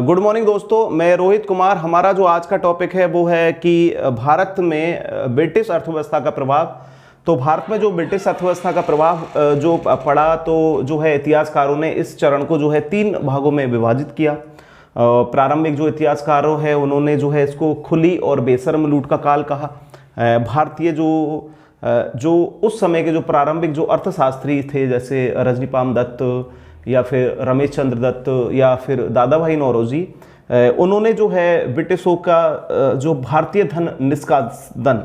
Good morning दोस्तों, मैं रोहित कुमार। हमारा जो आज का टॉपिक है वो है कि भारत में ब्रिटिश अर्थव्यवस्था का प्रभाव। तो भारत में जो ब्रिटिश अर्थव्यवस्था का प्रभाव जो पड़ा, तो जो है इतिहासकारों ने इस चरण को जो है 3 भागों में विभाजित किया। प्रारंभिक जो इतिहासकारों है उन्होंने जो है इसको खुली और बेशर्म लूट का काल कहा। भारतीय जो उस समय के जो प्रारंभिक जो अर्थशास्त्री थे, जैसे रजनीपाल दत्त या फिर रमेश चंद्र दत्त या फिर दादा भाई नौरोजी, उन्होंने जो है ब्रिटिशों का जो भारतीय धन निष्कासन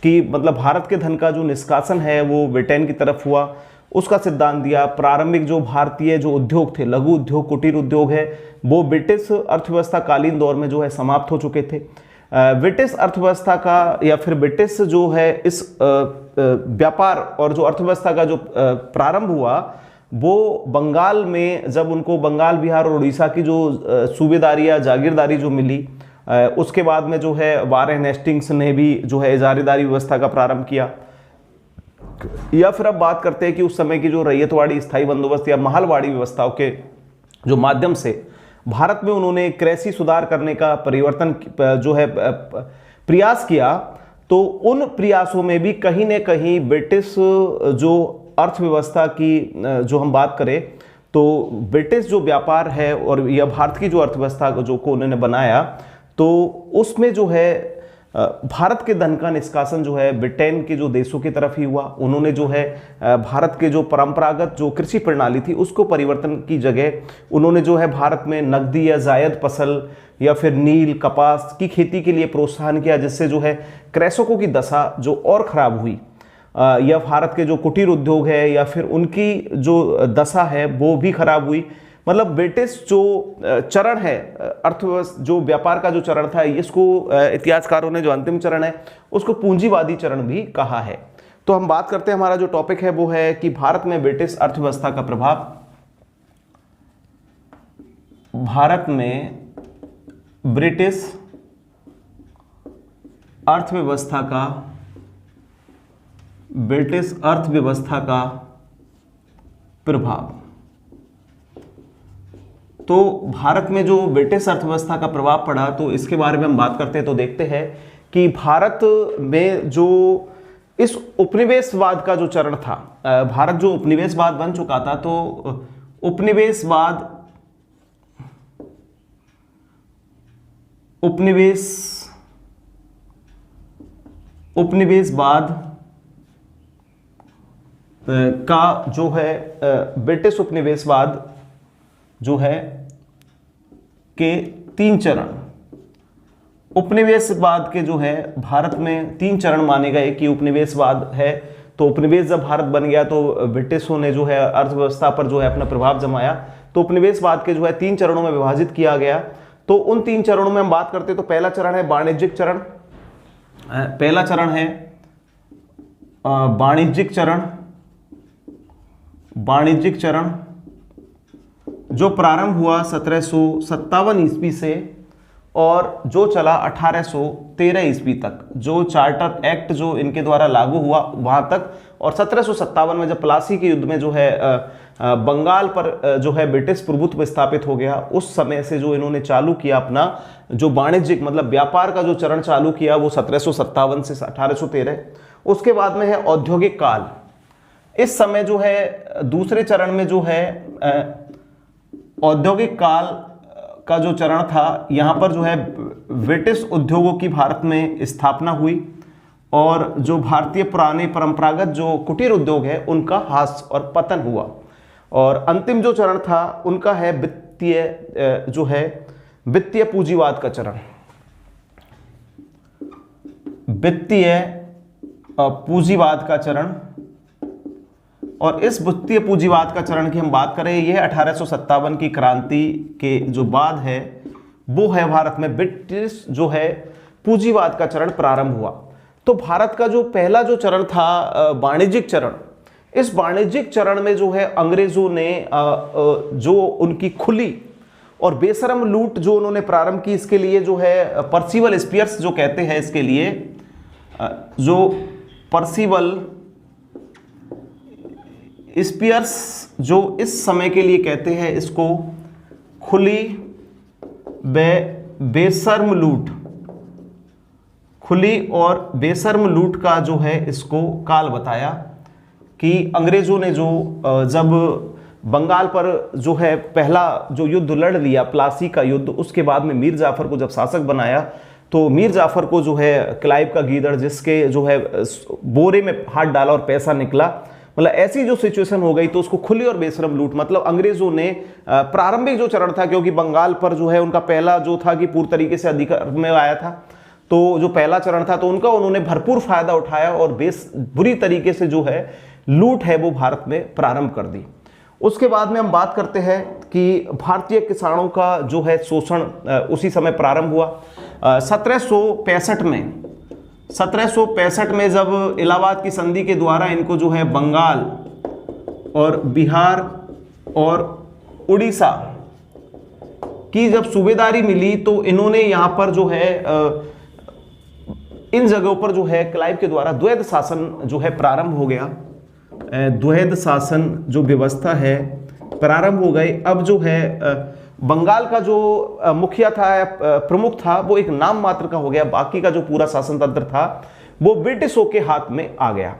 की, मतलब भारत के धन का जो निष्कासन है वो ब्रिटेन की तरफ हुआ, उसका सिद्धांत दिया। प्रारंभिक जो भारतीय जो उद्योग थे, लघु उद्योग, कुटीर उद्योग है, वो ब्रिटिश अर्थव्यवस्था कालीन दौर में जो है समाप्त हो चुके थे। ब्रिटिश अर्थव्यवस्था का या फिर ब्रिटिश जो है इस व्यापार और जो अर्थव्यवस्था का जो प्रारंभ हुआ, वो बंगाल में, जब उनको बंगाल, बिहार और उड़ीसा की जो सूबेदारी या जागीरदारी जो मिली, उसके बाद में जो है वारेन हेस्टिंग्स ने भी जो है इजारेदारी व्यवस्था का प्रारंभ किया। या फिर अब बात करते हैं कि उस समय की जो रैयतवाड़ी स्थायी बंदोबस्त या महलवाड़ी व्यवस्थाओं के जो माध्यम से भारत में उन्होंने कृषि सुधार करने का परिवर्तन जो है प्रयास किया। तो उन प्रयासों में भी कहीं न कहीं ब्रिटिश जो अर्थव्यवस्था की जो हम बात करें, तो ब्रिटिश जो व्यापार है और या भारत की जो अर्थव्यवस्था जो को उन्होंने बनाया, तो उसमें जो है भारत के धन का निष्कासन जो है ब्रिटेन के जो देशों की तरफ ही हुआ। उन्होंने जो है भारत के जो परंपरागत जो कृषि प्रणाली थी उसको परिवर्तन की जगह उन्होंने जो है भारत में नकदी या जायद फसल या फिर नील, कपास की खेती के लिए प्रोत्साहन किया, जिससे जो है कृषकों की दशा जो और खराब हुई। या भारत के जो कुटीर उद्योग है या फिर उनकी जो दशा है वो भी खराब हुई। मतलब ब्रिटिश जो चरण है अर्थव्यवस्था, जो व्यापार का जो चरण था, इसको इतिहासकारों ने जो अंतिम चरण है उसको पूंजीवादी चरण भी कहा है। तो हम बात करते हैं, हमारा जो टॉपिक है वो है कि भारत में ब्रिटिश अर्थव्यवस्था का प्रभाव। भारत में ब्रिटिश अर्थव्यवस्था का प्रभाव। तो भारत में जो ब्रिटिश अर्थव्यवस्था का प्रभाव पड़ा, तो इसके बारे में हम बात करते हैं। तो देखते हैं कि भारत में जो इस उपनिवेशवाद का जो चरण था, भारत जो उपनिवेशवाद बन चुका था, तो उपनिवेशवाद का जो है ब्रिटिश उपनिवेशवाद जो है के 3 चरण, उपनिवेशवाद के जो है भारत में 3 चरण माने गए कि उपनिवेशवाद है। तो उपनिवेश जब भारत बन गया तो ब्रिटिशों ने जो है अर्थव्यवस्था पर जो है अपना प्रभाव जमाया। तो उपनिवेशवाद के जो है 3 चरणों में विभाजित किया गया। तो उन 3 चरणों में हम बात करते हैं। तो पहला चरण है वाणिज्यिक चरण। वाणिज्यिक चरण जो प्रारंभ हुआ 1757 ईस्वी से और जो चला 1813 ईस्वी तक, जो चार्टर एक्ट जो इनके द्वारा लागू हुआ वहां तक। और 1757 में जब प्लासी के युद्ध में जो है बंगाल पर जो है ब्रिटिश प्रभुत्व स्थापित हो गया, उस समय से जो इन्होंने चालू किया अपना जो वाणिज्यिक मतलब व्यापार का जो चरण चालू किया, वो 1757 से 1813। उसके बाद में है औद्योगिक काल। इस समय जो है दूसरे चरण में जो है औद्योगिक काल का जो चरण था, यहाँ पर जो है ब्रिटिश उद्योगों की भारत में स्थापना हुई और जो भारतीय पुराने परंपरागत जो कुटीर उद्योग है उनका ह्रास और पतन हुआ। और अंतिम जो चरण था उनका है वित्तीय पूंजीवाद का चरण। वित्तीय पूंजीवाद का चरण। और इस वित्तीय पूंजीवाद का चरण की हम बात करें, यह 1857 की क्रांति के जो बाद है वो है भारत में ब्रिटिश जो है पूंजीवाद का चरण प्रारंभ हुआ। तो भारत का जो पहला जो चरण था वाणिज्यिक चरण, इस वाणिज्यिक चरण में जो है अंग्रेजों ने जो उनकी खुली और बेशर्म लूट जो उन्होंने प्रारंभ की, इसके लिए जो है पर्सिवल स्पीयर्स जो कहते हैं, इसके लिए जो पर्सिवल स्पीयर्स जो इस समय के लिए कहते हैं इसको खुली बेशर्म लूट, खुली और बेशर्म लूट का जो है इसको काल बताया कि अंग्रेजों ने जो जब बंगाल पर जो है पहला जो युद्ध लड़ लिया, प्लासी का युद्ध, उसके बाद में मीर जाफर को जब शासक बनाया तो मीर जाफर को जो है क्लाइव का गीदड़ जिसके जो है बोरे में हाथ डाला और पैसा निकला, मतलब ऐसी जो सिचुएशन हो गई तो उसको खुली और बेशरम लूट, मतलब अंग्रेजों ने प्रारंभिक जो चरण था, क्योंकि बंगाल पर जो है उनका पहला जो था कि पूर्ण तरीके से अधिकार में आया था, तो जो पहला चरण था तो उनका उन्होंने भरपूर फायदा उठाया और बुरी तरीके से जो है लूट है वो भारत में प्रारंभ कर दी। उसके बाद में हम बात करते हैं कि भारतीय किसानों का जो है शोषण उसी समय प्रारंभ हुआ। 1765 में जब इलाहाबाद की संधि के द्वारा इनको जो है बंगाल और बिहार और उड़ीसा की जब सूबेदारी मिली तो इन्होंने यहाँ पर जो है इन जगहों पर जो है क्लाइव के द्वारा द्वैध शासन जो है प्रारंभ हो गया। द्वैध शासन जो व्यवस्था है प्रारंभ हो गई। अब जो है बंगाल का जो मुखिया था, प्रमुख था, वो एक नाम मात्र का हो गया, बाकी का जो पूरा शासन तंत्र था वो ब्रिटिशों के हाथ में आ गया।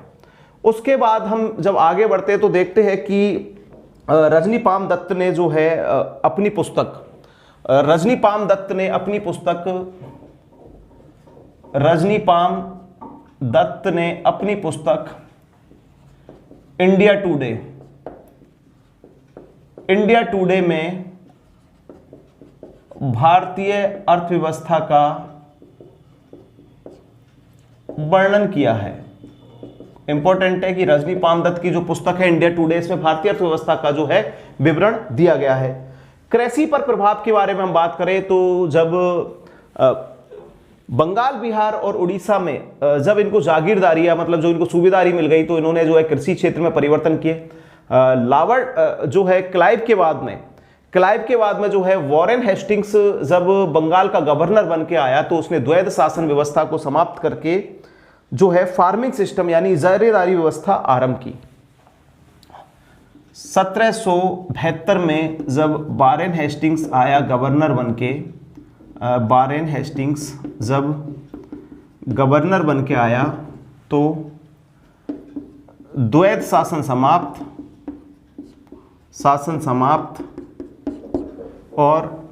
उसके बाद हम जब आगे बढ़ते हैं तो देखते हैं कि रजनीपाम दत्त ने जो है अपनी पुस्तक इंडिया टुडे में भारतीय अर्थव्यवस्था का वर्णन किया है। इंपॉर्टेंट है कि रजनीपाम दत्त की जो पुस्तक है इंडिया टुडे, इसमें भारतीय अर्थव्यवस्था का जो है विवरण दिया गया है। कृषि पर प्रभाव के बारे में हम बात करें तो जब बंगाल, बिहार और उड़ीसा में जब इनको जागीरदारियां, मतलब जो इनको सूबेदारी मिल गई, तो इन्होंने जो है कृषि क्षेत्र में परिवर्तन किए। जो है क्लाइव के बाद में जो है वॉरेन हेस्टिंग्स जब बंगाल का गवर्नर बन के आया तो उसने द्वैध शासन व्यवस्था को समाप्त करके जो है फार्मिंग सिस्टम यानी इजारेदारी व्यवस्था आरंभ की। 1772 में जब वॉरेन हेस्टिंग्स आया गवर्नर बन के, जब गवर्नर बन के आया तो द्वैध शासन समाप्त और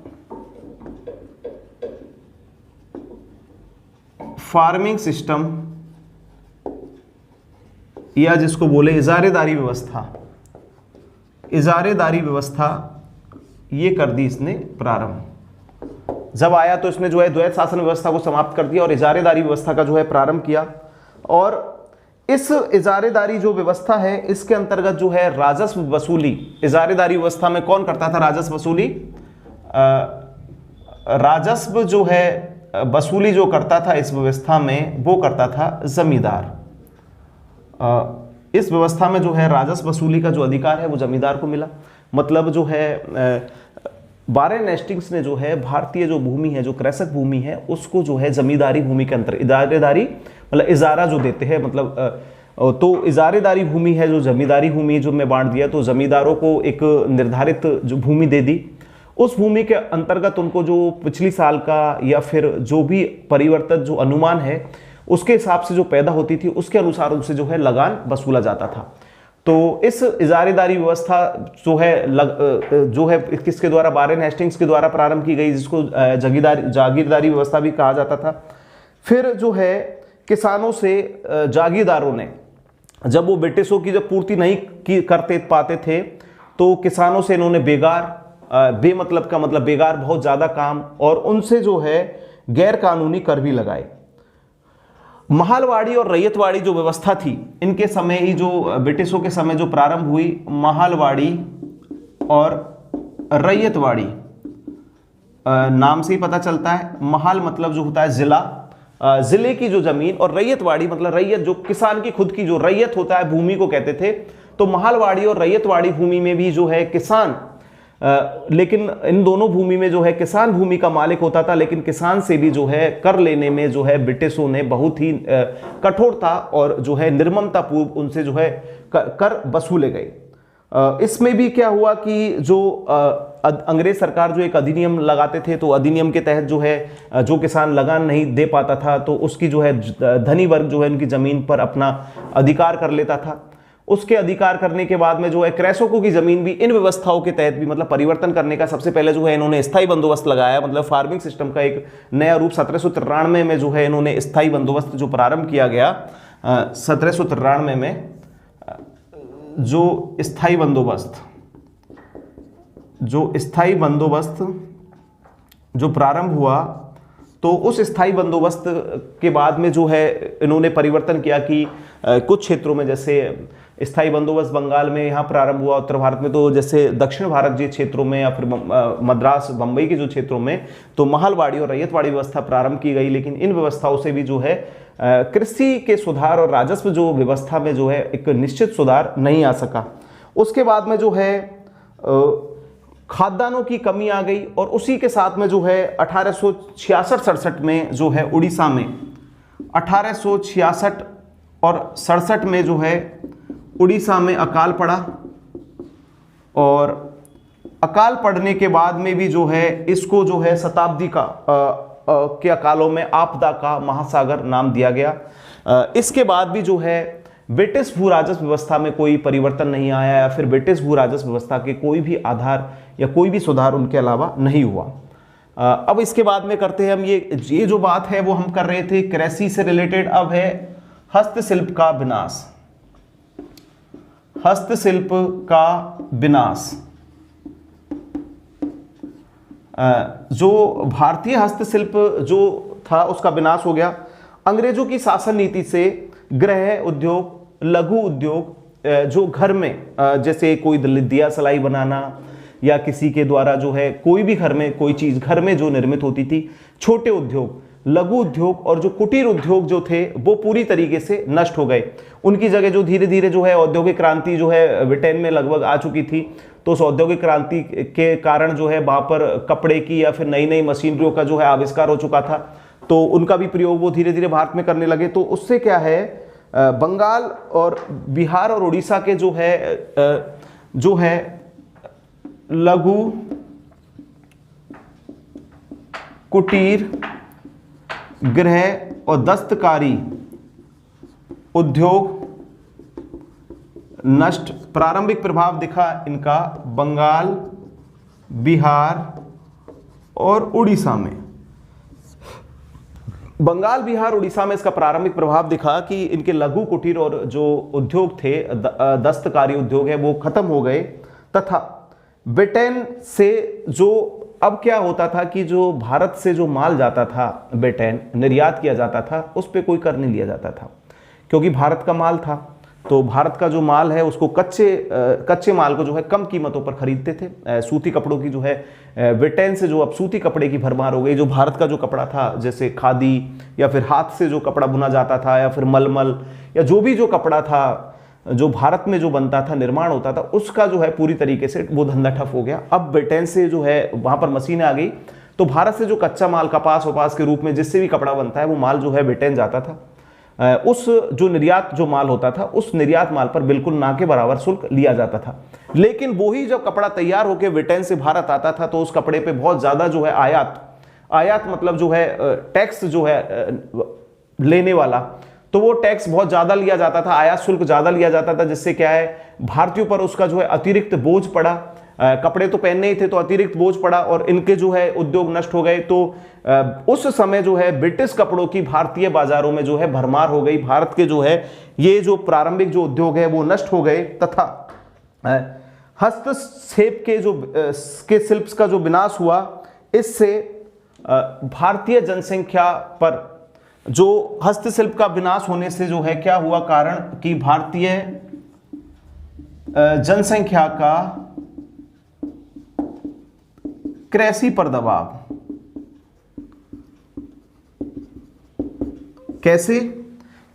फार्मिंग सिस्टम या जिसको बोले इजारेदारी व्यवस्था ये कर दी इसने प्रारंभ। जब आया तो इसने जो है द्वैध शासन व्यवस्था को समाप्त कर दिया और इजारेदारी व्यवस्था का जो है प्रारंभ किया। और इस इजारेदारी जो व्यवस्था है इसके अंतर्गत जो है राजस्व वसूली, इजारेदारी व्यवस्था में कौन करता था राजस्व वसूली? राजस्व जो है वसूली जो करता था इस व्यवस्था में वो करता था जमींदार। इस व्यवस्था में जो है राजस्व वसूली का जो अधिकार है वो जमींदार को मिला। मतलब जो है वॉरेन हेस्टिंग्स ने जो है भारतीय जो भूमि है, जो कृषक भूमि है, उसको जो है जमींदारी भूमि के अंतर इजारेदारी मतलब इजारा जो देते हैं, मतलब तो इजारेदारी भूमि है जो जमींदारी भूमि जो में बांट दिया, तो जमींदारों को एक निर्धारित जो भूमि दे दी। उस भूमि के अंतर्गत उनको जो पिछली साल का या फिर जो भी परिवर्तित जो अनुमान है उसके हिसाब से जो पैदा होती थी उसके अनुसार उनसे जो है लगान वसूला जाता था। तो इस इजारेदारी व्यवस्था जो है किसके द्वारा? वॉरेन हेस्टिंग्स के द्वारा प्रारंभ की गई, जिसको जागीरदारी व्यवस्था भी कहा जाता था। फिर जो है किसानों से जागीरदारों ने जब वो ब्रिटिशों की जब पूर्ति नहीं करते पाते थे तो किसानों से इन्होंने बेमतलब का मतलब बेगार बहुत ज्यादा काम और उनसे जो है गैर कानूनी कर भी लगाए। महालवाड़ी और रैयतवाड़ी जो व्यवस्था थी इनके समय ही जो ब्रिटिशों के समय जो प्रारंभ हुई, महालवाड़ी और रैयतवाड़ी नाम से ही पता चलता है। महाल मतलब जो होता है जिला, जिले की जो जमीन, और रैयतवाड़ी मतलब रैयत जो किसान की खुद की जो रैयत होता है भूमि को कहते थे। तो महालवाड़ी और रैयतवाड़ी भूमि में भी जो है किसान, लेकिन इन दोनों भूमि में जो है किसान भूमि का मालिक होता था, लेकिन किसान से भी जो है कर लेने में जो है ब्रिटिशों ने बहुत ही कठोरता और जो है निर्ममता पूर्व उनसे जो है कर वसूले गए। इसमें भी क्या हुआ कि जो अंग्रेज सरकार जो एक अधिनियम लगाते थे, तो अधिनियम के तहत जो है जो किसान लगान नहीं दे पाता था तो उसकी जो है धनी वर्ग जो है उनकी जमीन पर अपना अधिकार कर लेता था। उसके अधिकार करने के बाद में जो है क्रैसों की जमीन भी इन व्यवस्थाओं के तहत भी मतलब परिवर्तन करने का सबसे पहले जो है इन्होंने स्थायी बंदोबस्त लगाया, मतलब फार्मिंग सिस्टम का एक नया रूप 1793 में जो है इन्होंने स्थायी बंदोबस्त जो प्रारंभ किया गया 1793 में जो स्थायी बंदोबस्त जो प्रारंभ हुआ, तो उस स्थायी बंदोबस्त के बाद में जो है इन्होंने परिवर्तन किया कि कुछ क्षेत्रों में, जैसे स्थायी बंदोबस्त बंगाल में यहाँ प्रारंभ हुआ, उत्तर भारत में तो जैसे दक्षिण भारत के क्षेत्रों में या फिर मद्रास बंबई के जो क्षेत्रों में तो महलवाड़ी और रैयतवाड़ी व्यवस्था प्रारंभ की गई। लेकिन इन व्यवस्थाओं से भी जो है कृषि के सुधार और राजस्व जो व्यवस्था में जो है एक निश्चित सुधार नहीं आ सका। उसके बाद में जो है खाद्यान्नों की कमी आ गई और उसी के साथ में जो है 1866-67 में जो है उड़ीसा में 1866 और 67 में जो है उड़ीसा में अकाल पड़ा, और अकाल पड़ने के बाद में भी जो है इसको जो है शताब्दी का के अकालों में आपदा का महासागर नाम दिया गया। इसके बाद भी जो है ब्रिटिश भू राजस्व व्यवस्था में कोई परिवर्तन नहीं आया या फिर ब्रिटिश भू राजस्व व्यवस्था के कोई भी आधार या कोई भी सुधार उनके अलावा नहीं हुआ। अब इसके बाद में करते हैं हम ये जो बात है वो हम कर रहे थे कृषि से रिलेटेड। अब है हस्तशिल्प का विनाश। हस्तशिल्प का विनाश, जो भारतीय हस्तशिल्प जो था उसका विनाश हो गया। अंग्रेजों की शासन नीति से गृह उद्योग, लघु उद्योग, जो घर में जैसे कोई दिया सलाई बनाना या किसी के द्वारा जो है कोई भी घर में कोई चीज घर में जो निर्मित होती थी, छोटे उद्योग, लघु उद्योग और जो कुटीर उद्योग जो थे वो पूरी तरीके से नष्ट हो गए। उनकी जगह जो धीरे धीरे जो है औद्योगिक क्रांति जो है ब्रिटेन में लगभग आ चुकी थी, तो उस औद्योगिक क्रांति के कारण जो है वहां पर कपड़े की या फिर नई नई मशीनरियों का जो है आविष्कार हो चुका था, तो उनका भी प्रयोग वो धीरे धीरे भारत में करने लगे। तो उससे क्या है बंगाल और बिहार और उड़ीसा के जो है लघु कुटीर गृह और दस्तकारी उद्योग नष्ट। प्रारंभिक प्रभाव दिखा इनका बंगाल, बिहार और उड़ीसा में। बंगाल, बिहार, उड़ीसा में इसका प्रारंभिक प्रभाव दिखा कि इनके लघु कुटीर और जो उद्योग थे, दस्तकारी उद्योग है, वो खत्म हो गए। तथा ब्रिटेन से जो अब क्या होता था कि जो भारत से जो माल जाता था ब्रिटेन निर्यात किया जाता था, उस पर कोई कर नहीं लिया जाता था क्योंकि भारत का माल था। तो भारत का जो माल है उसको कच्चे माल को जो है कम कीमतों पर खरीदते थे। सूती कपड़ों की जो है ब्रिटेन से जो अब सूती कपड़े की भरमार हो गई, जो भारत का जो कपड़ा था जैसे खादी या फिर हाथ से जो कपड़ा बुना जाता था या फिर मलमल या जो भी जो कपड़ा था जो भारत में जो बनता था, निर्माण होता था, उसका जो है पूरी तरीके से वो धंधा ठप हो गया। अब ब्रिटेन से जो है वहां पर मशीनें आ गई, तो भारत से जो कच्चा माल कपास वपास के रूप में जिससे भी कपड़ा बनता है वो माल जो है ब्रिटेन जाता था। उस जो निर्यात जो माल होता था उस निर्यात माल पर बिल्कुल ना के बराबर शुल्क लिया जाता था। लेकिन वही जब कपड़ा तैयार होकर ब्रिटेन से भारत आता था तो उस कपड़े पे बहुत ज्यादा जो है आयात मतलब जो है टैक्स जो है लेने वाला, तो वो टैक्स बहुत ज्यादा लिया जाता था, आयात शुल्क ज्यादा लिया जाता था, जिससे क्या है भारतीयों पर उसका जो है अतिरिक्त बोझ पड़ा। कपड़े तो पहनने ही थे तो अतिरिक्त बोझ पड़ा और इनके जो है उद्योग नष्ट हो गए। तो उस समय जो है ब्रिटिश कपड़ों की भारतीय बाजारों में जो है भरमार हो गई। भारत के जो है ये जो प्रारंभिक जो उद्योग है वो नष्ट हो गए तथा हस्तक्षेप के शिल्प का जो विनाश हुआ, इससे भारतीय जनसंख्या पर जो हस्तशिल्प का विनाश होने से जो है क्या हुआ कारण कि भारतीय जनसंख्या का कृषि पर दबाव। कैसे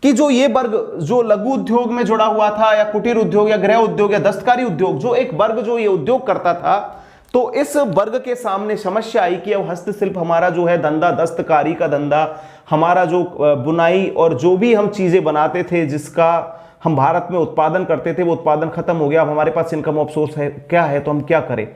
कि जो ये वर्ग जो लघु उद्योग में जुड़ा हुआ था या कुटीर उद्योग या गृह उद्योग या दस्तकारी उद्योग, जो एक वर्ग जो ये उद्योग करता था, तो इस वर्ग के सामने समस्या आई कि अब हस्तशिल्प हमारा जो है धंधा, दस्तकारी का धंधा, हमारा जो बुनाई और जो भी हम चीजें बनाते थे जिसका हम भारत में उत्पादन करते थे, वो उत्पादन खत्म हो गया, अब हमारे पास इनकम ऑफ सोर्स है क्या है, तो हम क्या करें।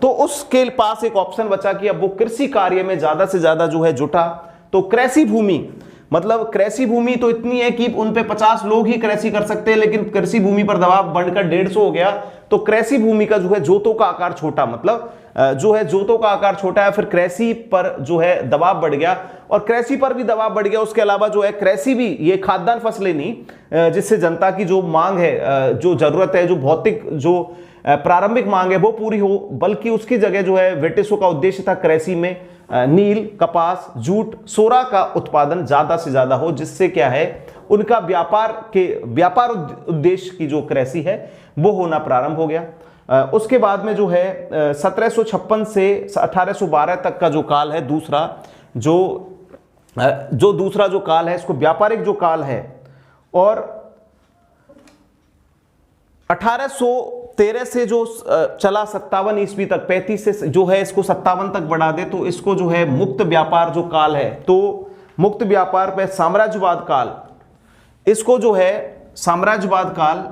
तो उसके पास एक ऑप्शन बचा कि अब वो कृषि कार्य में ज्यादा से ज्यादा जो है जुटा। तो कृषि भूमि, मतलब कृषि भूमि तो इतनी है कि उन पे 50 लोग ही कृषि कर सकते हैं, लेकिन कृषि भूमि पर दबाव बढ़कर 150 हो गया। तो कृषि भूमि का जो है जोतों का आकार छोटा, मतलब जो है जोतों का आकार छोटा है, फिर कृषि पर जो है दबाव बढ़ गया, और कृषि पर भी दबाव बढ़ गया। उसके अलावा जो है कृषि भी, ये खाद्यान्न फसलें नहीं, जिससे जनता की जो मांग है, जो जरूरत है, जो भौतिक जो प्रारंभिक मांग है वो पूरी हो, बल्कि उसकी जगह जो है ब्रिटिशों का उद्देश्य था कृषि में नील, कपास, जूट, सोरा का उत्पादन ज्यादा से ज्यादा हो, जिससे क्या है उनका व्यापार उद्देश्य की जो कृषि है वो होना प्रारंभ हो गया। उसके बाद में जो है 1756 से 1812 तक का जो काल है, दूसरा जो काल है, इसको व्यापारिक जो काल है। और 1813 से जो चला 57 ईस्वी तक, 35 से जो है इसको 57 तक बढ़ा दे तो इसको जो है मुक्त व्यापार जो काल है। तो मुक्त व्यापार पे साम्राज्यवाद काल, इसको जो है साम्राज्यवाद काल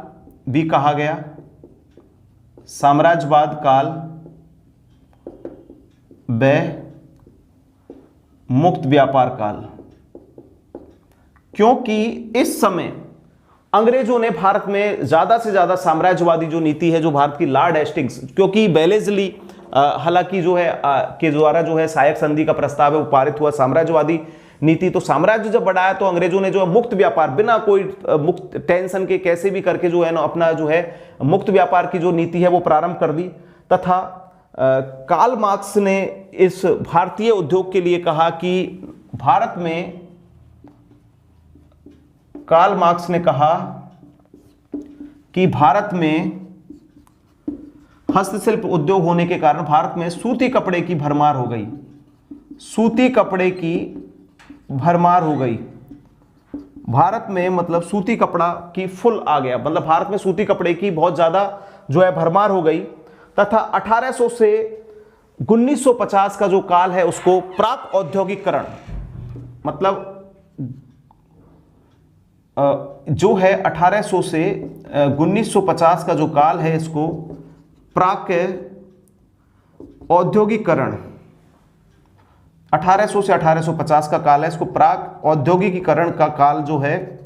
भी कहा गया, साम्राज्यवाद काल व मुक्त व्यापार काल, क्योंकि इस समय अंग्रेजों ने भारत में ज्यादा से ज्यादा साम्राज्यवादी जो नीति है, जो भारत की लॉर्ड हेस्टिंग्स, क्योंकि बेलेजली हालांकि जो है के द्वारा जो है सहायक संधि का प्रस्ताव है वो पारित हुआ, साम्राज्यवादी नीति। तो साम्राज्य जब बढ़ाया तो अंग्रेजों ने जो है मुक्त व्यापार, बिना कोई मुक्त टेंशन के कैसे भी करके जो है ना अपना जो है मुक्त व्यापार की जो नीति है वो प्रारंभ कर दी। तथा कार्ल मार्क्स ने इस भारतीय उद्योग के लिए कहा कि भारत में, कार्ल मार्क्स ने कहा कि भारत में हस्तशिल्प उद्योग होने के कारण भारत में सूती कपड़े की भरमार हो गई, सूती कपड़े की भरमार हो गई भारत में, मतलब सूती कपड़ा की फुल आ गया, मतलब भारत में सूती कपड़े की बहुत ज्यादा जो है भरमार हो गई। तथा 1800 से 1950 का जो काल है उसको प्राक औद्योगिकरण, मतलब जो है 1800 से 1950 का जो काल है इसको प्राक औद्योगिकरण, 1800 से 1850 का काल है, इसको प्राक औद्योगिकीकरण का काल जो है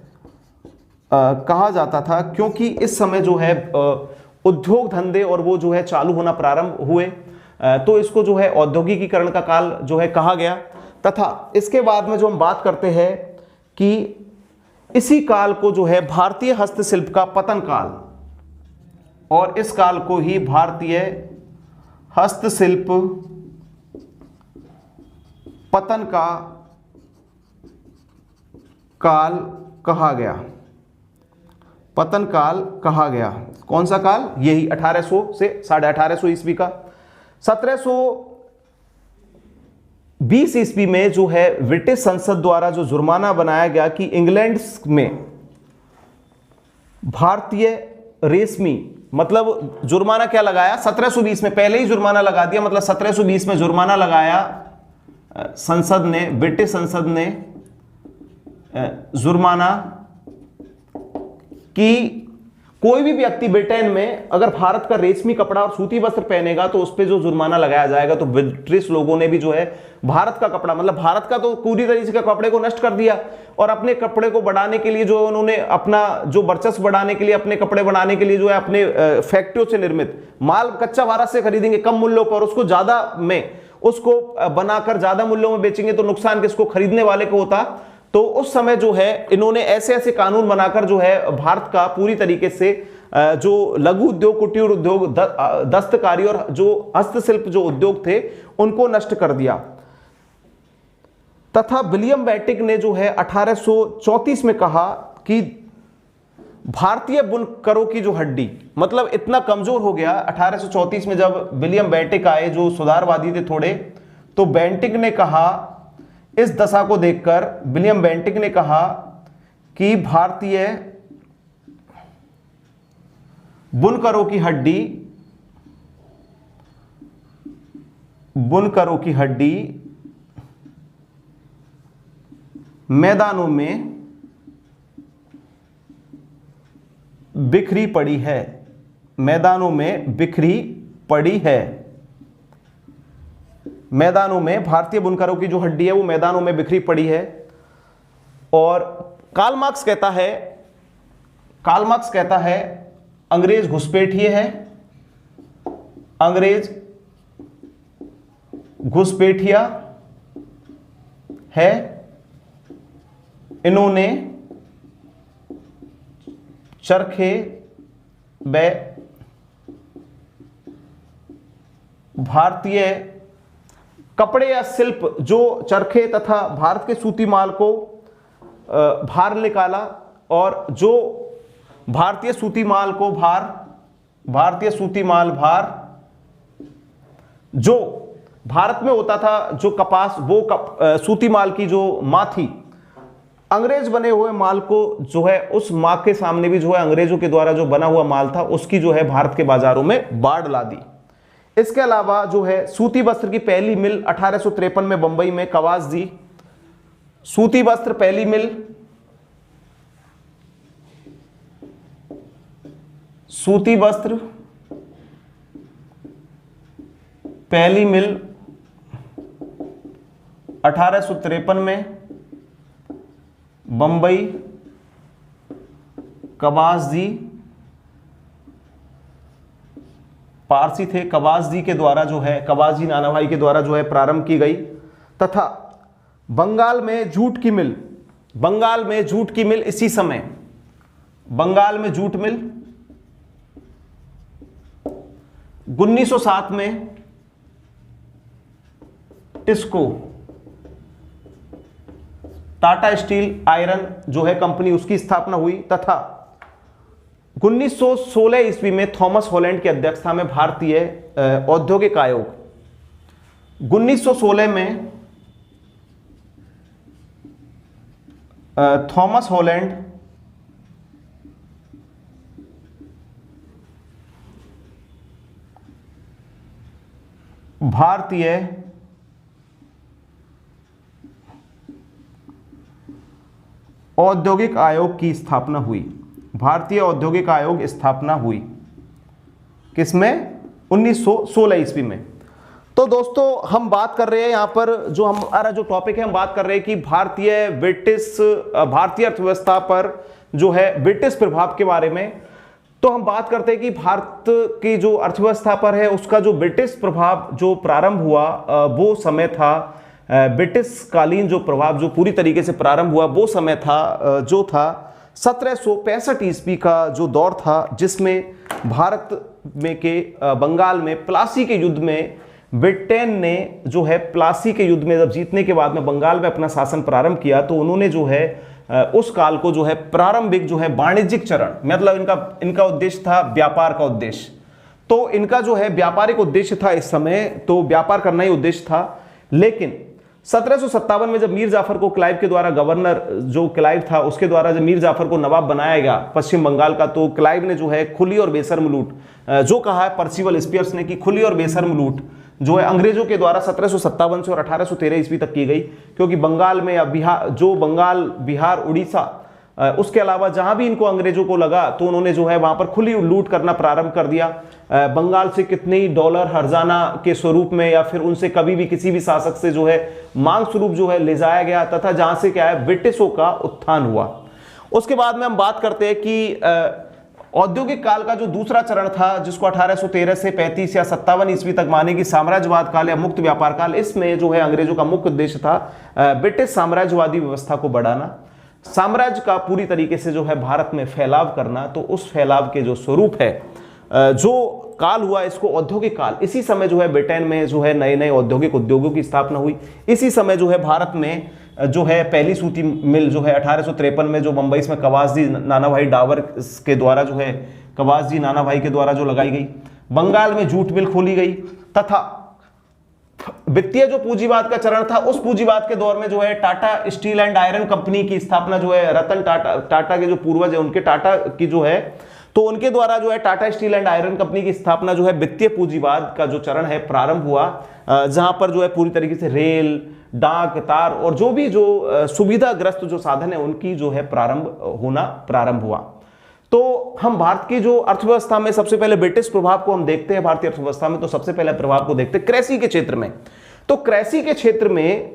कहा जाता था, क्योंकि इस समय जो है उद्योग धंधे और वो जो है चालू होना प्रारंभ हुए, तो इसको जो है औद्योगिकीकरण का काल जो है कहा गया। तथा इसके बाद में जो हम बात करते हैं कि इसी काल को जो है भारतीय हस्तशिल्प का पतन काल, और इस काल को ही भारतीय हस्तशिल्प पतन का काल कहा गया, पतन काल कहा गया। कौन सा काल? यही 1800 से 1850 ईस्वी का। 1720 ईस्वी में जो है ब्रिटिश संसद द्वारा जो जुर्माना बनाया गया कि इंग्लैंड में भारतीय रेशमी, मतलब जुर्माना क्या लगाया 1720 में, पहले ही जुर्माना लगा दिया, मतलब 1720 में जुर्माना लगाया संसद ने, ब्रिटिश संसद ने जुर्माना कि कोई भी व्यक्ति ब्रिटेन में अगर भारत का रेशमी कपड़ा और सूती वस्त्र पहनेगा तो उस पर जो जुर्माना लगाया जाएगा। तो ब्रिटिश लोगों ने भी जो है भारत का कपड़ा, मतलब भारत का तो पूरी तरीके से कपड़े को नष्ट कर दिया, और अपने कपड़े को बढ़ाने के लिए जो उन्होंने अपना जो वर्चस्व बढ़ाने के लिए, अपने कपड़े बनाने के लिए जो है अपने फैक्ट्रियों से निर्मित माल कच्चा भारत से खरीदेंगे कम मूल्यों पर, उसको ज्यादा में उसको बनाकर ज्यादा मूल्यों में बेचेंगे, तो नुकसान किसको? खरीदने वाले को होता। तो उस समय जो है इन्होंने ऐसे ऐसे कानून बनाकर जो है भारत का पूरी तरीके से जो लघु उद्योग, कुटीर उद्योग, दस्तकारी और जो हस्तशिल्प जो उद्योग थे उनको नष्ट कर दिया। तथा विलियम बेंटिक ने जो है 1834 में कहा कि भारतीय बुनकरों की जो हड्डी, मतलब इतना कमजोर हो गया 1834 में जब विलियम बेंटिक आए जो सुधारवादी थे थोड़े, तो बेंटिक ने कहा, इस दशा को देखकर विलियम बेंटिक ने कहा कि भारतीय बुनकरों की हड्डी, बुनकरों की हड्डी मैदानों में बिखरी पड़ी है, मैदानों में बिखरी पड़ी है। मैदानों में भारतीय बुनकरों की जो हड्डी है वो मैदानों में बिखरी पड़ी है। और कार्ल मार्क्स कहता है अंग्रेज घुसपैठिए है, अंग्रेज घुसपैठिया है, इन्होंने चरखे व भारतीय कपड़े या शिल्प जो चरखे तथा भारत के सूती माल को बाहर निकाला, और जो भारतीय सूती माल को भारतीय सूती माल जो भारत में होता था, जो कपास, वो सूती माल की जो माँ थी, अंग्रेज बने हुए माल को जो है उस माँ के सामने भी जो है अंग्रेजों के द्वारा जो बना हुआ माल था उसकी जो है भारत के बाजारों में बाढ़ ला दी। इसके अलावा जो है सूती वस्त्र की पहली मिल 1853 में बंबई में कवासजी, सूती वस्त्र पहली मिल, सूती वस्त्र पहली मिल 1853 में बंबई कवासजी, पारसी थे, कवासजी के द्वारा जो है, कवासजी नानाभाई के द्वारा जो है प्रारंभ की गई। तथा बंगाल में जूट की मिल, बंगाल में जूट की मिल इसी समय, बंगाल में जूट मिल 1907 में टिस्को, टाटा स्टील आयरन जो है कंपनी, उसकी स्थापना हुई। तथा 1916 ईस्वी में थॉमस हॉलैंड की अध्यक्षता में भारतीय औद्योगिक आयोग, 1916 में थॉमस हॉलैंड भारतीय औद्योगिक आयोग की स्थापना हुई, भारतीय औद्योगिक आयोग स्थापना हुई किसमें? 1916 ईस्वी में। तो दोस्तों हम बात कर रहे हैं यहां पर जो हमारा जो टॉपिक है, हम बात कर रहे हैं कि भारतीय अर्थव्यवस्था पर जो है ब्रिटिश प्रभाव के बारे में। तो हम बात करते हैं कि भारत की जो अर्थव्यवस्था पर है उसका जो ब्रिटिश प्रभाव जो प्रारंभ हुआ वो समय था ब्रिटिश कालीन जो प्रभाव जो पूरी तरीके से प्रारंभ हुआ वो समय था जो था 1765 ईस्वी का जो दौर था, जिसमें भारत में के बंगाल में प्लासी के युद्ध में ब्रिटेन ने जो है प्लासी के युद्ध में जब जीतने के बाद में बंगाल में अपना शासन प्रारंभ किया, तो उन्होंने जो है उस काल को जो है प्रारंभिक जो है वाणिज्यिक चरण, मतलब इनका उद्देश्य था व्यापार का उद्देश्य। तो इनका जो है व्यापारिक उद्देश्य था इस समय, तो व्यापार करना ही उद्देश्य था। लेकिन 1757 में जब मीर जाफर को क्लाइव के द्वारा, गवर्नर जो क्लाइव था उसके द्वारा जब मीर जाफर को नवाब बनाया गया पश्चिम बंगाल का, तो क्लाइव ने जो है खुली और बेशर्म लूट, जो कहा है पर्सिवल स्पियर्स ने कि खुली और बेशर्म लूट जो है अंग्रेजों के द्वारा 1757 से और 1813 ईस्वी तक की गई, क्योंकि बंगाल में या बिहार, जो बंगाल, बिहार, उड़ीसा, उसके अलावा जहां भी इनको अंग्रेजों को लगा तो उन्होंने जो है वहां पर खुली लूट करना प्रारंभ कर दिया। बंगाल से कितने ही डॉलर हर्जाना के स्वरूप में या फिर उनसे कभी भी किसी भी शासक से जो है मांग स्वरूप जो है ले जाया गया, तथा जहां से क्या है ब्रिटिशों का उत्थान हुआ। उसके बाद में हम बात करते हैं कि औद्योगिक काल का जो दूसरा चरण था, जिसको 1813 से 35 या 57 ईस्वी तक माने कि साम्राज्यवाद काल या मुक्त व्यापार काल, इसमें जो है अंग्रेजों का मुख्य उद्देश्य था ब्रिटिश साम्राज्यवादी व्यवस्था को बढ़ाना, साम्राज्य का पूरी तरीके से जो है भारत में फैलाव करना। तो उस फैलाव के जो स्वरूप है, जो काल हुआ, इसको औद्योगिक काल। इसी समय जो है ब्रिटेन में जो है नए नए औद्योगिक उद्योगों की स्थापना हुई। इसी समय जो है भारत में जो है पहली सूती मिल जो है 1853 में जो मुंबई में कवासजी नानाभाई डावर के द्वारा जो है कवासजी नानाभाई के द्वारा जो लगाई गई। बंगाल में जूट मिल खोली गई, तथा वित्तीय जो पूंजीवाद का चरण था, उस पूंजीवाद के दौर में जो है Tata steel and iron company की स्थापना जो है रतन टाटा के जो पूर्वज है उनके टाटा की जो है, तो उनके द्वारा जो है Tata steel and iron company की स्थापना जो है वित्तीय पूंजीवाद का जो चरण है प्रारंभ हुआ, जहां पर जो है पूरी तरीके से रेल, डाक, तार और जो भी जो सुविधाग्रस्त जो साधन है उनकी जो है प्रारंभ हुआ। तो हम भारत की जो अर्थव्यवस्था में सबसे पहले ब्रिटिश प्रभाव को हम देखते हैं भारतीय अर्थव्यवस्था में, तो सबसे पहले प्रभाव को देखते हैं कृषि के क्षेत्र में। तो कृषि के क्षेत्र में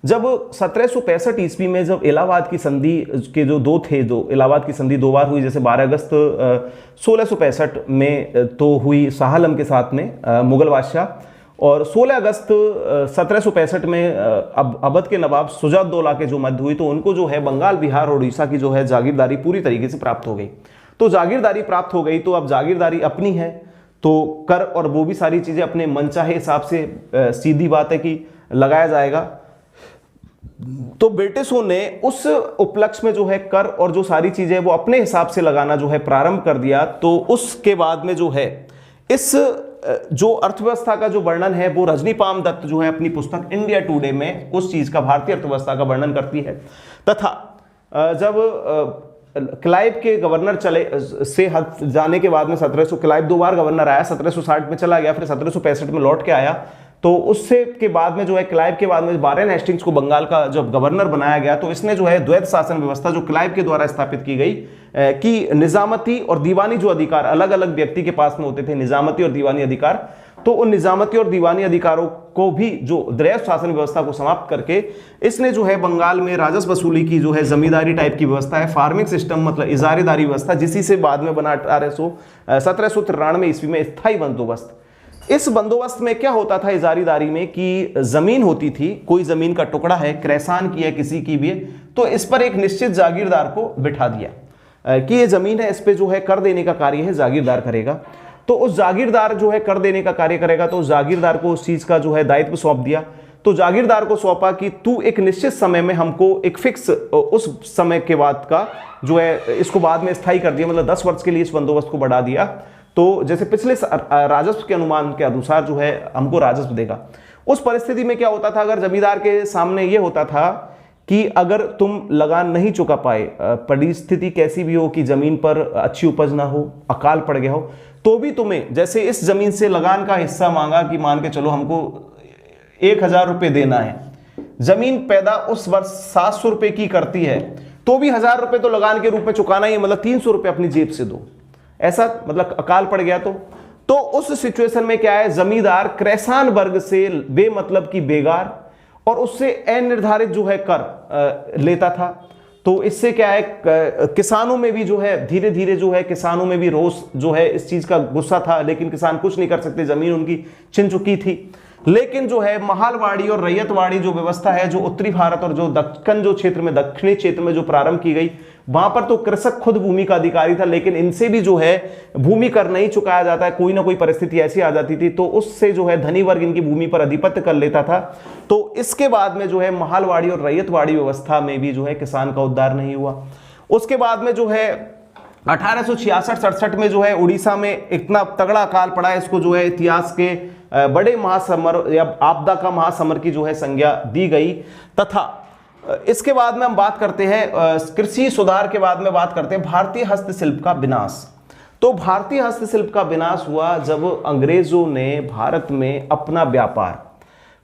जब 1765 ईस्वी में जब इलाहाबाद की संधि के जो इलाहाबाद की संधि 2 बार हुई, जैसे 12 अगस्त 1665 में तो हुई शाह आलम के साथ में मुगल बादशाह, और 16 अगस्त 1765 में अवध के नवाब शुजा-उद-दौला के जो मध्य हुई, तो उनको जो है बंगाल, बिहार और उड़ीसा की जो है जागीरदारी पूरी तरीके से प्राप्त हो गई। तो जागीरदारी प्राप्त हो गई, तो अब जागीरदारी अपनी है, तो कर और वो भी सारी चीजें अपने मनचाहे हिसाब से, सीधी बात है कि लगाया जाएगा। तो ब्रिटिशों ने उस उपलक्ष्य में जो है कर और जो सारी चीजें वो अपने हिसाब से लगाना जो है प्रारंभ कर दिया। तो उसके बाद में जो है इस जो अर्थव्यवस्था का जो वर्णन है वो रजनी पाम दत्त जो है अपनी पुस्तक इंडिया टुडे में उस चीज का, भारतीय अर्थव्यवस्था का वर्णन करती है। तथा जब क्लाइव के गवर्नर चले से हट जाने के बाद में 1700, क्लाइव 2 बार गवर्नर आया, 1760 में चला गया, फिर 1765 में लौट के आया। तो उससे के बाद में जो है क्लाइव के बाद में वारेन हेस्टिंग्स को बंगाल का जब गवर्नर बनाया गया, तो इसने जो है द्वैत शासन व्यवस्था जो क्लाइव के द्वारा स्थापित की गई कि निजामती और दीवानी जो अधिकार अलग अलग व्यक्ति के पास में होते थे, निजामती और दीवानी अधिकार, तो उन निजामती और दीवानी अधिकारों को भी जो द्वैत शासन व्यवस्था को समाप्त करके इसने जो है बंगाल में राजस्व वसूली की जो है जमींदारी टाइप की व्यवस्था है, फार्मिंग सिस्टम मतलब इजारेदारी व्यवस्था, जिसी से बाद में बना 1793 ईस्वी में स्थायी बंदोबस्त। इस बंदोबस्त में क्या होता था इजारीदारी में कि जमीन होती थी, कोई जमीन का टुकड़ा है, क्रैसान की है, किसी की भी है, तो इस पर एक निश्चित जागीरदार को बिठा दिया कि ये जमीन है, इस पे जो है कर देने का कार्य है जागीरदार करेगा। तो उस जागीरदार जो है कर देने का कार्य करेगा, तो उस जागीरदार को उस चीज का जो है दायित्व सौंप दिया। तो जागीरदार को सौंपा कि तू एक निश्चित समय में हमको एक फिक्स उस समय के बाद का जो है इसको बाद में स्थायी कर दिया, मतलब 10 वर्ष के लिए इस बंदोबस्त को बढ़ा दिया। तो जैसे पिछले राजस्व के अनुमान के अनुसार जो है हमको राजस्व देगा। उस परिस्थिति में क्या होता था, अगर जमींदार के सामने ये होता था कि अगर तुम लगान नहीं चुका पाए, परिस्थिति कैसी भी हो कि जमीन पर अच्छी उपज ना हो, अकाल पड़ गया हो, तो भी तुम्हें जैसे इस जमीन से लगान का हिस्सा मांगा कि मान के चलो हमको 1000 रुपये देना है, जमीन पैदा उस वर्ष 700 रुपये की करती है, तो भी 1000 रुपये तो लगान के रूप में चुकाना ही है, मतलब 300 रुपये अपनी जेब से दो, ऐसा मतलब अकाल पड़ गया। तो उस सिचुएशन में क्या है, जमींदार क्रैसान वर्ग से बेमतलब की बेगार और उससे अनिर्धारित जो है कर लेता था। तो इससे क्या है, किसानों में भी जो है धीरे धीरे जो है किसानों में भी रोष जो है इस चीज का गुस्सा था, लेकिन किसान कुछ नहीं कर सकते, जमीन उनकी छिन चुकी थी। लेकिन जो है महालवाड़ी और रैयतवाड़ी जो व्यवस्था है, जो उत्तरी भारत और जो दक्कन जो क्षेत्र में, दक्षिणी क्षेत्र में जो प्रारंभ की गई, वहां पर तो कृषक खुद भूमि का अधिकारी था, लेकिन इनसे भी जो है भूमि कर नहीं चुकाया जाता है, कोई ना कोई परिस्थिति ऐसी आ जाती थी, तो उससे जो है धनी वर्ग इनकी भूमि पर अधिपत्य कर लेता था। तो इसके बाद में जो है महालवाड़ी और रैयतवाड़ी व्यवस्था में भी जो है किसान का उद्धार नहीं हुआ। उसके बाद में जो है 1866-67 में जो है उड़ीसा में इतना तगड़ा अकाल पड़ा, इसको जो है इतिहास के बड़े महासमर या आपदा का महासमर की जो है संज्ञा दी गई। तथा इसके बाद में हम बात करते हैं कृषि सुधार के बाद में बात करते हैं भारतीय हस्तशिल्प का विनाश। तो भारतीय हस्तशिल्प का विनाश हुआ जब अंग्रेजों ने भारत में अपना व्यापार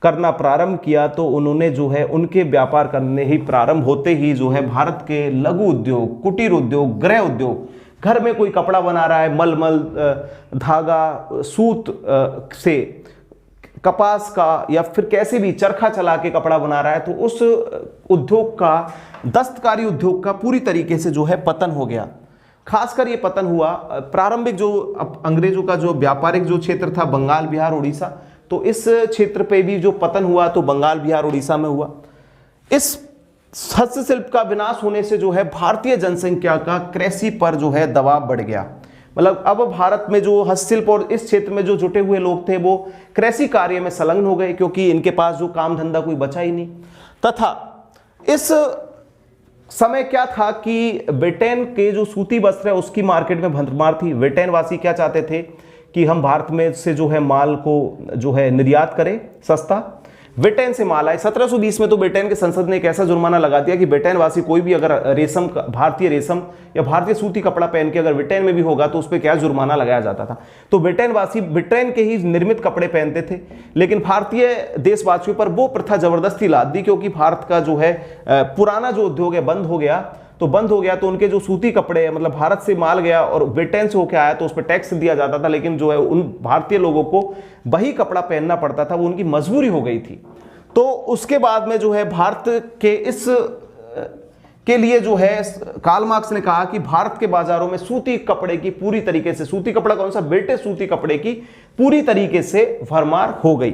करना प्रारंभ किया। तो उन्होंने जो है उनके व्यापार करने ही प्रारंभ होते ही जो है भारत के लघु उद्योग, कुटीर उद्योग, गृह उद्योग, घर में कोई कपड़ा बना रहा है, मलमल, धागा, सूत से, कपास का या फिर कैसे भी चरखा चला के कपड़ा बना रहा है, तो उस उद्योग का, दस्तकारी उद्योग का पूरी तरीके से जो है पतन हो गया। खासकर ये पतन हुआ प्रारंभिक जो अंग्रेजों का जो व्यापारिक जो क्षेत्र था बंगाल, बिहार, उड़ीसा, तो इस क्षेत्र पे भी जो पतन हुआ तो बंगाल, बिहार, उड़ीसा में हुआ। इस हस्तशिल्प का विनाश होने से जो है भारतीय जनसंख्या का कृषि पर जो है दबाव बढ़ गया। मतलब अब भारत में जो हस्तशिल्प और इस क्षेत्र में जो जुटे हुए लोग थे वो कृषि कार्य में संलग्न हो गए, क्योंकि इनके पास जो काम धंधा कोई बचा ही नहीं। तथा इस समय क्या था कि ब्रिटेन के जो सूती वस्त्र है उसकी मार्केट में भरमार थी। ब्रिटेन वासी क्या चाहते थे कि हम भारत में से जो है माल को जो है निर्यात करें सस्ता, ब्रिटेन से माल आए। 1720 में तो ब्रिटेन के संसद ने एक ऐसा जुर्माना लगा दिया कि ब्रिटेन वासी कोई भी अगर रेशम, भारतीय रेशम या भारतीय सूती कपड़ा पहन के अगर ब्रिटेन में भी होगा तो उस पर क्या जुर्माना लगाया जाता था। तो ब्रिटेन वासी ब्रिटेन के ही निर्मित कपड़े पहनते थे, लेकिन भारतीय देशवासियों पर वो प्रथा जबरदस्ती लाद दी, क्योंकि भारत का जो है पुराना जो उद्योग है बंद हो गया। तो बंद हो गया, तो उनके जो सूती कपड़े हैं, मतलब भारत से माल गया और ब्रिटेन से होके आया तो उस पर टैक्स दिया जाता था, लेकिन जो है उन भारतीय लोगों को वही कपड़ा पहनना पड़ता था, वो उनकी मजबूरी हो गई थी। तो उसके बाद में जो है भारत के इस के लिए जो है कार्ल मार्क्स ने कहा कि भारत के बाजारों में सूती कपड़े की पूरी तरीके से, सूती कपड़ा कौन सा, ब्रिटिश सूती कपड़े की पूरी तरीके से भरमार हो गई।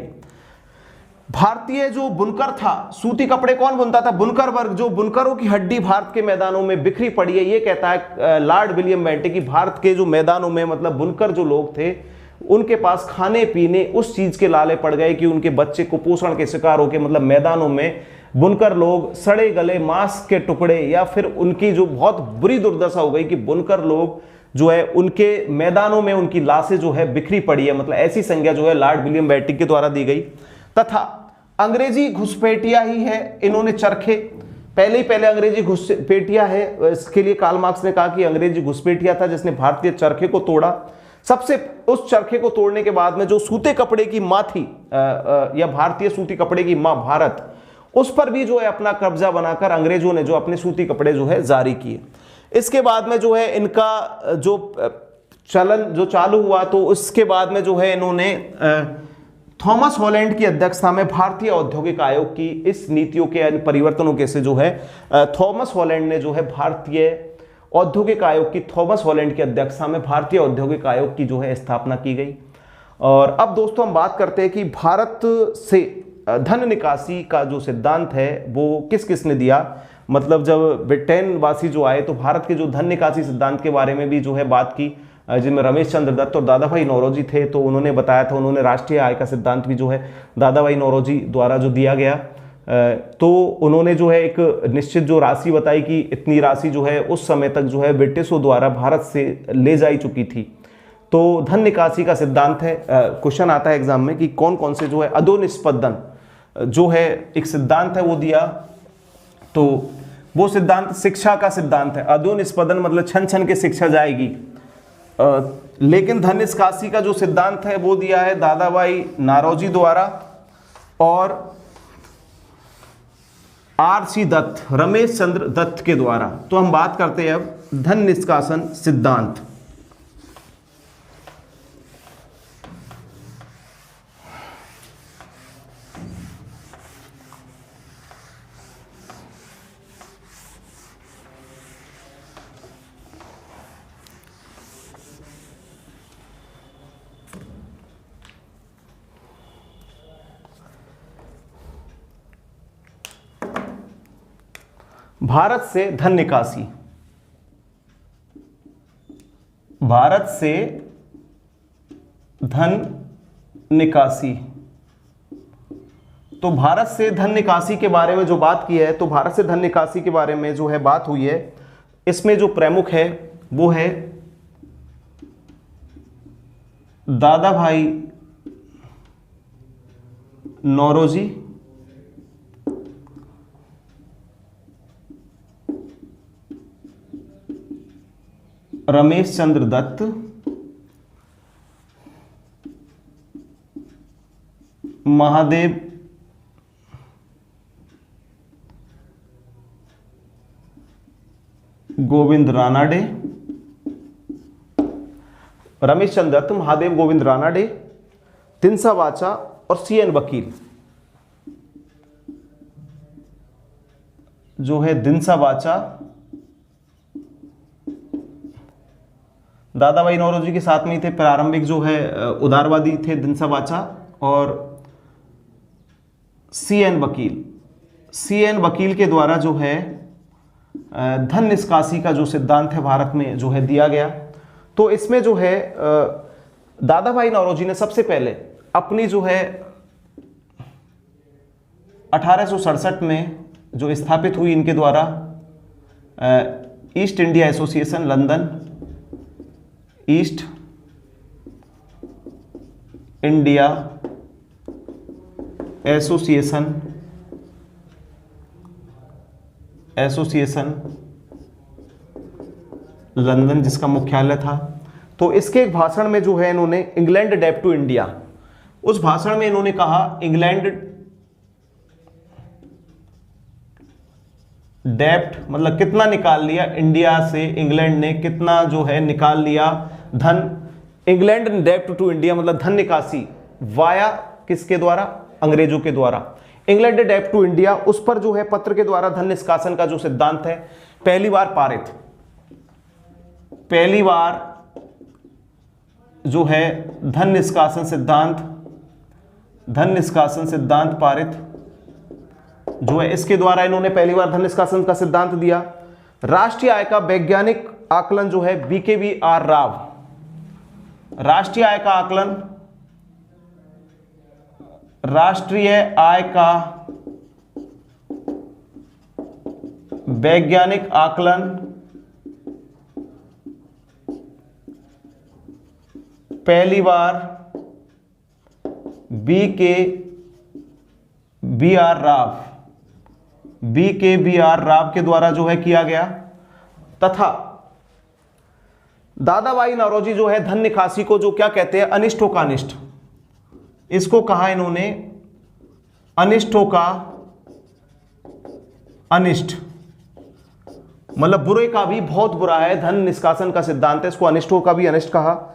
भारतीय जो बुनकर था, सूती कपड़े कौन बुनता था, बुनकर वर्ग, जो बुनकरों की हड्डी भारत के मैदानों में बिखरी पड़ी है। ये कहता है लॉर्ड विलियम बेंटिक कि भारत के जो मैदानों में, मतलब बुनकर जो लोग थे, उनके पास खाने पीने उस चीज के लाले पड़ गए कि उनके बच्चे कुपोषण के शिकार होकर, मतलब मैदानों में बुनकर लोग सड़े गले मांस के टुकड़े, या फिर उनकी जो बहुत बुरी दुर्दशा हो गई कि बुनकर लोग जो है उनके मैदानों में उनकी लाशें जो है बिखरी पड़ी है, मतलब ऐसी संज्ञा जो है लॉर्ड विलियम बेंटिक के द्वारा दी गई। तथा अंग्रेजी घुसपैठिया ही है, इन्होंने चरखे पहले अंग्रेजी घुसपैठिया है, इसके लिए कार्ल मार्क्स ने कहा कि अंग्रेजी घुसपैठिया था जिसने भारतीय चरखे को तोड़ा। सबसे उस चरखे को तोड़ने के बाद में जो सूते कपड़े की मां थी, या भारतीय सूती कपड़े की मां भारत, उस पर भी जो है अपना कब्जा बनाकर अंग्रेजों ने जो अपने सूती कपड़े जो है जारी किए। इसके बाद में जो है इनका जो चलन जो चालू हुआ, तो उसके बाद में जो है इन्होंने थॉमस हॉलैंड की अध्यक्षता में भारतीय औद्योगिक आयोग की इस नीतियों के परिवर्तनों के से जो है थॉमस हॉलैंड ने जो है भारतीय औद्योगिक आयोग की, थॉमस हॉलैंड की अध्यक्षता में भारतीय औद्योगिक आयोग की जो है स्थापना की गई। और अब दोस्तों हम बात करते हैं कि भारत से धन निकासी का जो सिद्धांत है वो किस किस ने दिया। मतलब जब ब्रिटेन वासी जो आए तो भारत के जो धन निकासी सिद्धांत के बारे में भी जो है बात की, जिनमें रमेश चंद्र दत्त और दादा भाई नौरोजी थे, तो उन्होंने बताया था, उन्होंने राष्ट्रीय आय का सिद्धांत भी जो है दादा भाई नौरोजी द्वारा जो दिया गया, तो उन्होंने जो है एक निश्चित जो राशि बताई कि इतनी राशि जो है उस समय तक जो है ब्रिटिशों द्वारा भारत से ले जाई चुकी थी। तो धन निकासी का सिद्धांत है, क्वेश्चन आता है एग्जाम में कि कौन कौन से जो है अधोनिष्पदन जो है एक सिद्धांत है वो दिया। तो वो सिद्धांत शिक्षा का सिद्धांत है, अधोनिष्पदन मतलब छन छन के शिक्षा जाएगी। लेकिन धन निकासी का जो सिद्धांत है वो दिया है दादा भाई नौरोजी द्वारा और आर.सी. दत्त, रमेश चंद्र दत्त के द्वारा। तो हम बात करते हैं अब धन निष्कासन सिद्धांत। भारत से धन निकासी, भारत से धन निकासी। तो भारत से धन निकासी के बारे में जो बात की है, तो भारत से धन निकासी के बारे में जो है बात हुई है, इसमें जो प्रमुख है वो है दादा भाई नौरोजी, रमेश चंद्र दत्त, महादेव गोविंद रानाडे, रमेश चंद्र दत्त, महादेव गोविंद रानाडे, दिनसा वाचा और सी.एन. वकील। जो है दिनसा वाचा दादा भाई नौरोजी के साथ में ही थे, प्रारंभिक जो है उदारवादी थे दिनसा वाचा, और सी.एन. वकील, सी.एन. वकील के द्वारा जो है धन निष्कासी का जो सिद्धांत है भारत में जो है दिया गया। तो इसमें जो है दादा भाई नौरोजी ने सबसे पहले अपनी जो है 1867 में जो स्थापित हुई इनके द्वारा east India association London, east India association London, जिसका मुख्यालय था। तो इसके एक भाषण में जो है इन्होंने इंग्लैंड डेप्ट टू इंडिया, उस भाषण में इन्होंने कहा इंग्लैंड डेप्ट मतलब कितना निकाल लिया इंडिया से, इंग्लैंड ने कितना जो है निकाल लिया धन, इंग्लैंड डेप्ट टू इंडिया मतलब धन निकासी वाया किसके द्वारा, अंग्रेजों के द्वारा। इंग्लैंड डेप्ट टू इंडिया, उस पर जो है पत्र के द्वारा धन निष्कासन का जो सिद्धांत है पहली बार पारित, पहली बार जो है धन निष्कासन सिद्धांत, धन निष्कासन सिद्धांत पारित जो है, इसके द्वारा इन्होंने पहली बार धन निष्कासन का सिद्धांत दिया। राष्ट्रीय आय का वैज्ञानिक आकलन जो है BKBR राव, राष्ट्रीय आय का आकलन, राष्ट्रीय आय का वैज्ञानिक आकलन पहली बार BKBR राव, BKBR राव के द्वारा जो है किया गया। तथा दादाभाई नौरोजी जो है धन निकासी को जो क्या कहते हैं, अनिष्टों का अनिष्ट, इसको कहा इन्होंने अनिष्टों का अनिष्ट, मतलब बुरे का भी बहुत बुरा है, धन निष्कासन का सिद्धांत है, इसको अनिष्टों का भी अनिष्ट कहा।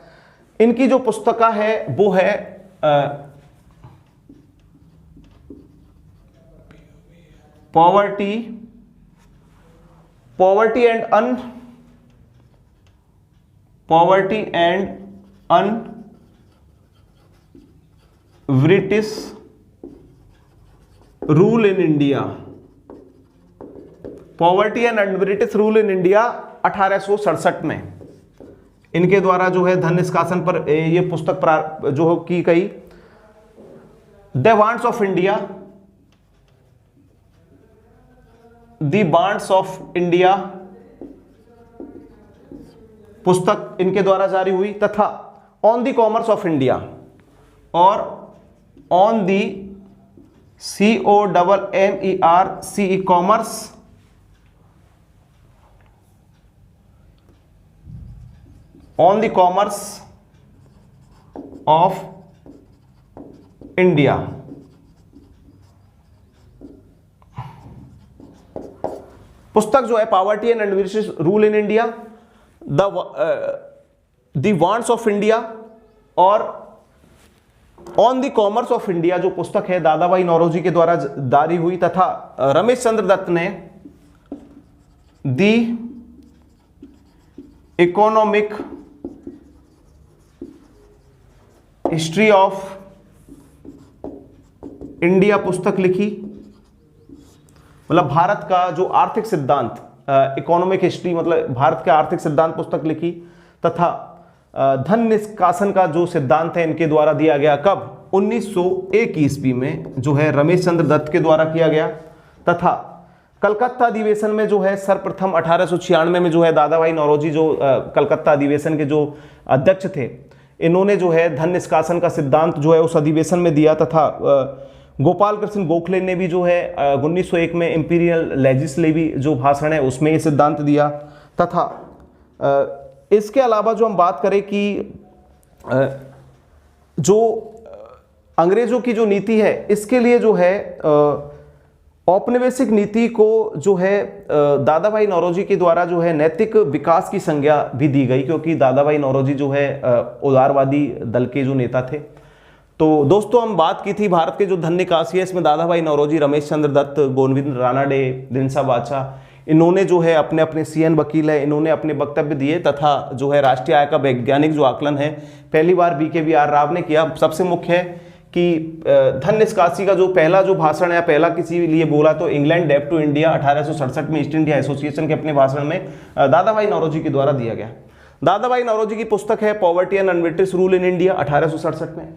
इनकी जो पुस्तक है वो है poverty and un British rule in India, poverty and British rule in India 1867 में इनके द्वारा जो है धन निष्कासन पर ये पुस्तक जो की गई। The wants of India, the wants of India पुस्तक इनके द्वारा जारी हुई। तथा on the commerce of India और on the COMMERCE commerce on the commerce of India, पुस्तक जो है poverty and unbritish rule in India, the wants of India और on the commerce of India जो पुस्तक है दादाभाई नौरोजी के द्वारा जारी हुई। तथा रमेश चंद्र दत्त ने the economic history of India पुस्तक लिखी, मतलब भारत का जो आर्थिक सिद्धांत, इकोनॉमिक हिस्ट्री मतलब भारत के आर्थिक सिद्धांत पुस्तक लिखी। तथा धन निष्कासन का जो सिद्धांत है इनके द्वारा दिया गया, कब, 1901 ईस्वी में जो है रमेश चंद्र दत्त के द्वारा किया गया। तथा कलकत्ता अधिवेशन में जो है सर्वप्रथम 1896 में जो है दादाभाई नौरोजी जो कलकत्ता अधिवेशन के जो अध्यक्ष थे, इन्होंने जो है धन निष्कासन का सिद्धांत जो है उस अधिवेशन में दिया। तथा गोपाल कृष्ण गोखले ने भी जो है 1901 में इंपीरियल लेजिस्लेटिव जो भाषण है उसमें ये सिद्धांत दिया। तथा इसके अलावा जो हम बात करें कि जो अंग्रेजों की जो नीति है, इसके लिए जो है औपनिवेशिक नीति को जो है दादाभाई नौरोजी के द्वारा जो है नैतिक विकास की संज्ञा भी दी गई, क्योंकि दादाभाई नौरोजी जो है उदारवादी दल के जो नेता थे। तो दोस्तों हम बात की थी भारत के जो धन निकासी है, इसमें दादाभाई नौरोजी, रमेश चंद्र दत्त, गोविंद रानाडे, दिनसा बादशाह, इन्होंने जो है अपने अपने CN वकील है, इन्होंने अपने वक्तव्य दिए। तथा जो है राष्ट्रीय आय का वैज्ञानिक जो आकलन है पहली बार BKBR राव ने किया। सबसे मुख्य है कि धन निष्कासी का जो पहला जो भाषण है, पहला किसी लिए बोला तो इंग्लैंड डेप्ट टू इंडिया 1867 में ईस्ट इंडिया एसोसिएशन के अपने भाषण में दादाभाई नौरोजी के द्वारा दिया गया। दादाभाई नौरोजी की पुस्तक है poverty and unbritish rule in India 1867 में,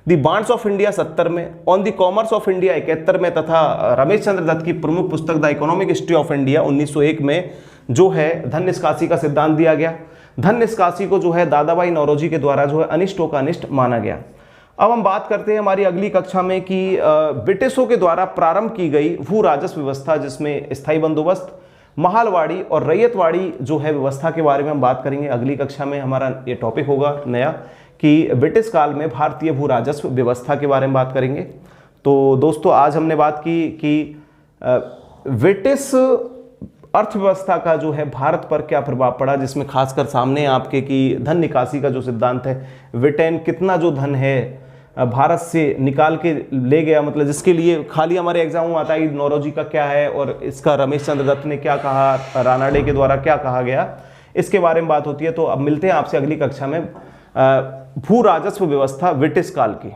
दी बांड्स ऑफ इंडिया 70 में, on the commerce of India 71 में, तथा रमेश चंद्र दत्त की प्रमुख पुस्तक the economic history of India 1901 में जो है धन निष्कासी का सिद्धांत दिया गया। धन निष्कासी को जो है दादाभाई नौरोजी के द्वारा जो है अनिष्टों का अनिष्ट माना गया। अब हम बात करते हैं हमारी अगली कक्षा में कि ब्रिटिशों के द्वारा प्रारंभ की गई भू राजस्व व्यवस्था, जिसमें स्थायी बंदोबस्त, महालवाड़ी और रैयतवाड़ी जो है व्यवस्था के बारे में हम बात करेंगे। अगली कक्षा में हमारा ये टॉपिक होगा नया कि ब्रिटिश काल में भारतीय भू राजस्व व्यवस्था के बारे में बात करेंगे। तो दोस्तों आज हमने बात की कि ब्रिटिश अर्थव्यवस्था का जो है भारत पर क्या प्रभाव पड़ा, जिसमें खासकर सामने आपके कि धन निकासी का जो सिद्धांत है, ब्रिटेन कितना जो धन है भारत से निकाल के ले गया, मतलब जिसके लिए खाली हमारे एग्जाम में आता है कि नौरोजी का क्या है और इसका रमेश चंद्र दत्त ने क्या कहा, रानाडे के द्वारा क्या कहा गया, इसके बारे में बात होती है। तो अब मिलते हैं आपसे अगली कक्षा में। भू राजस्व व्यवस्था ब्रिटिश काल की।